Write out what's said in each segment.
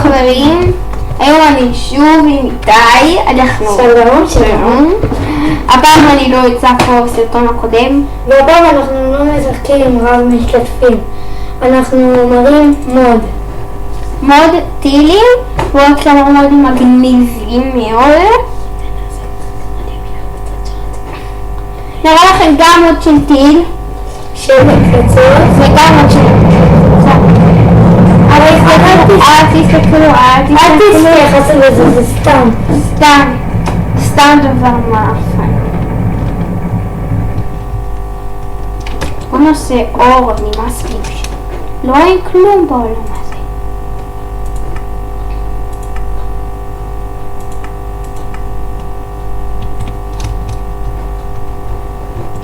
חברים, היום אני שוב עם איתי, אנחנו... שלום. הפעם אני לא יצא פה בסרטון הקודם. והפעם אנחנו לא משחקים עם רב משתתפים, אנחנו מראים מוד טילים, ועוד כמה מודים מגניבים מאוד. נראה לכם גם מוד של טיל של קצות וגם מוד של... אבל אל תסתכלו, אל תתייחס לזה, זה סתם דבר מאפן. בוא נעשה אור, נמאס לי. לא אין כלום בעולם הזה.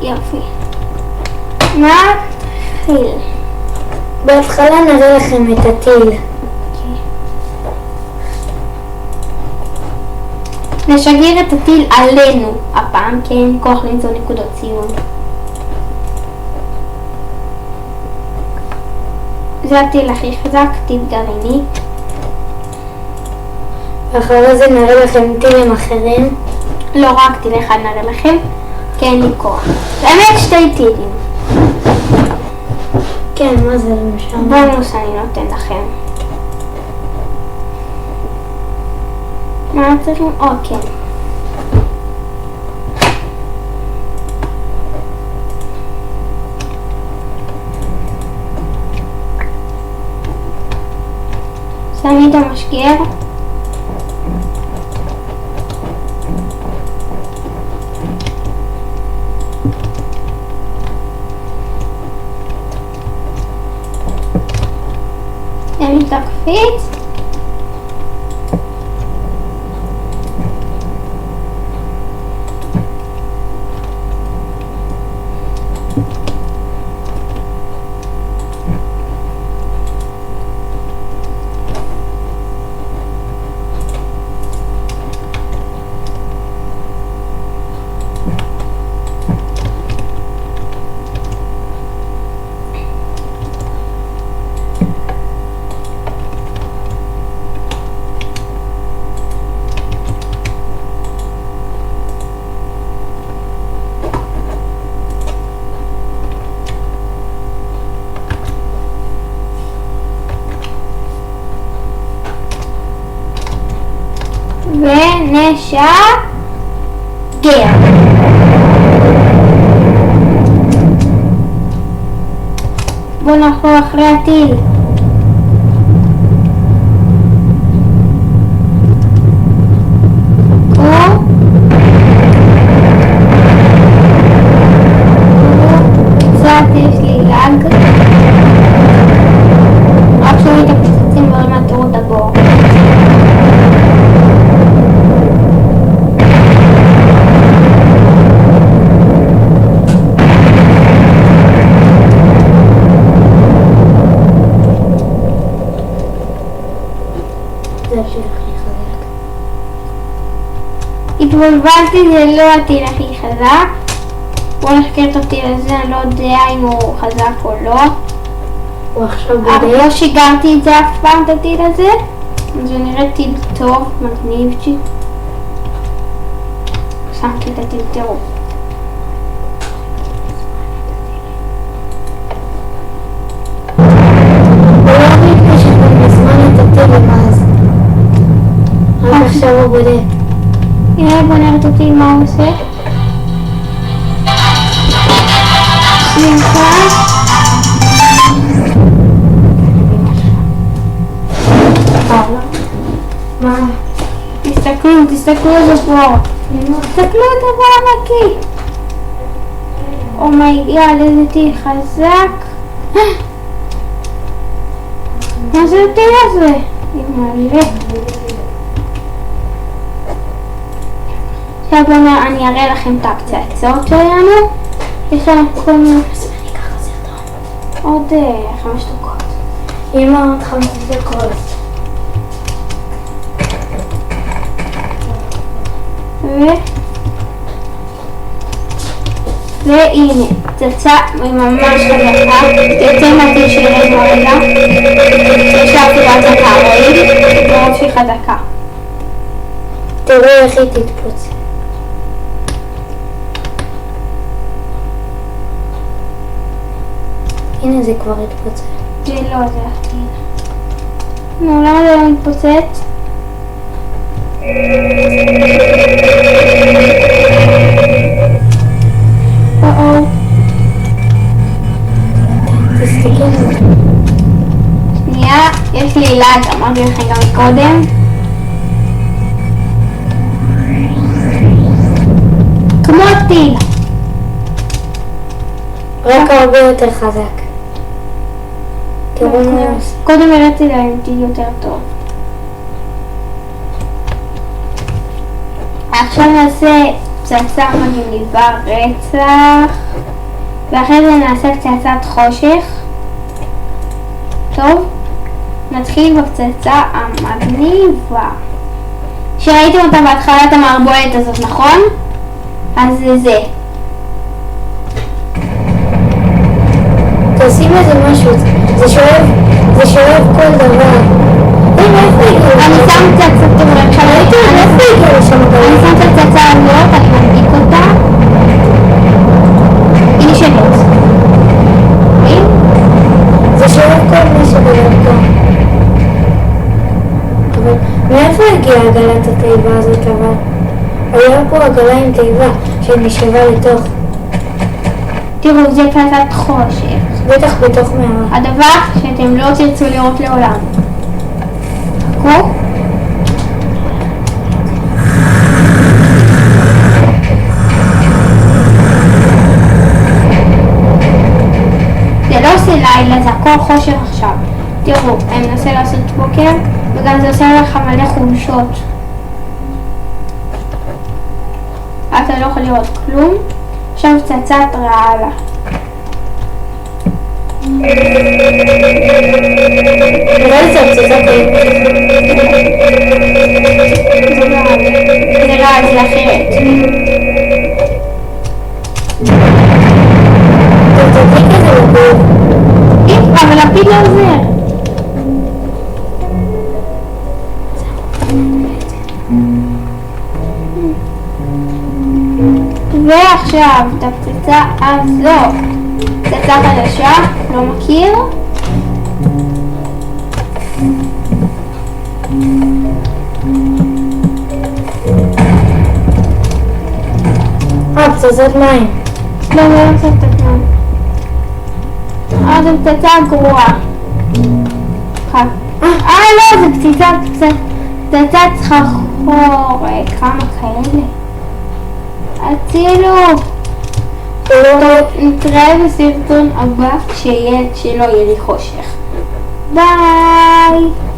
יופי. נתחיל. בהתחלה נראה לכם את הטיל. נשגר את הטיל עלינו הפעם, כי אין כוח למצוא נקודות ציון. זה הטיל הכי חזק, טיל גרעיני. ואחרי זה נראה לכם טילים אחרים. לא רק טיל אחד נראה לכם, כי אין לי כוח. באמת שתי טילים. כן, מה זה למשל? בונוס אני נותן לכם. מה צריכים? אוקיי. שמים את המשגר. שמים את הקפיץ. ונשגר. בואו נחזור אחרי הטיל. קצת יש לי לג. רק שומעים את הפצצים ועוד מעט תראו את הבור. התבלבלתי, זה לא הטיל הכי חזק. בואו נחקר את הטיל הזה, אני לא יודע אם הוא חזק או לא. הוא עכשיו אבל בודק. לא שיגרתי את זה אף פעם, את הטיל הזה. זה נראה טיל טוב, מגניבצ'י. שמתי את הטיל טירוף. הוא לא מבין שכבר מזמן את הטילים אז. רק עכשיו הוא בודק. הנה בוא נראה את הטיל מה הוא עושה. סליחה. מה? תסתכלו על זה פה. תסתכלו על דבר ענקי. אומייגאד, איזה טיל חזק. מה זה הטיל הזה? מלא. עכשיו אני אראה לכם את הפצצות שלנו. יש לנו כל מיני... עוד 5 דקות. אמא, עוד 5 דקות. והנה הפצצה היא ממש חזקה, יוצא מהטיל שראינו רגע, יש לה אפילו חזקה, ראית? מרוב שהיא חזקה. תראו איך היא תתפוצץ. הנה זה כבר התפוצץ. זה לא, זה הטיל. נו, למה זה לא מתפוצץ? תסתכלו. שנייה, יש לי עילת, אמרתי לכם גם קודם. כמו טיל. רק הרבה יותר חזק. תראו מה... קודם הראיתי להם טיל יותר טוב. עכשיו נעשה פצצה מגניבה רצח, ואחרי זה נעשה פצצת חושך. טוב, נתחיל בפצצה המגניבה שראיתם אותה בהתחלת המערבולת הזאת, נכון? אז זה תשים איזה משהו, זה שואב כל דבר. איפה הגיעו? אני שם פצצה, אני שם פצצה הזאת, אני מדליק אותה. היא נשארת. זה שואב כל מה שבדרכו. אבל מאיפה הגיעה עגלת התיבה הזאת? אבל היה פה עגלה עם תיבה שנשאבה לתוך. תראו, זה פצצת חושך. בטח בתוך מערה. הדבר שאתם לא תרצו לראות לעולם. חכו. זה לא עושה לילה, זה הכל חושך עכשיו. תראו, אני מנסה לעשות בוקר, וגם זה עושה לך מלא חולשות. אתה לא יכול לראות כלום. עכשיו פצצת רעלה. אולי זה הפצצה קיימת. זה רעל, זה אחרת. תדליק את זה בגור. אבל הפיל לא עוזר. ועכשיו את הפצצה הזאת, פצצה חדשה, לא מכיר. פצצת מים. לא, זה לא פצצת מים. זה פצצה גרועה. לא, זה פצצת סחרחורת. כמה כאלה. הצילו. טוב, נתראה בסרטון הבא שלא יהיה לי חושך. ביי.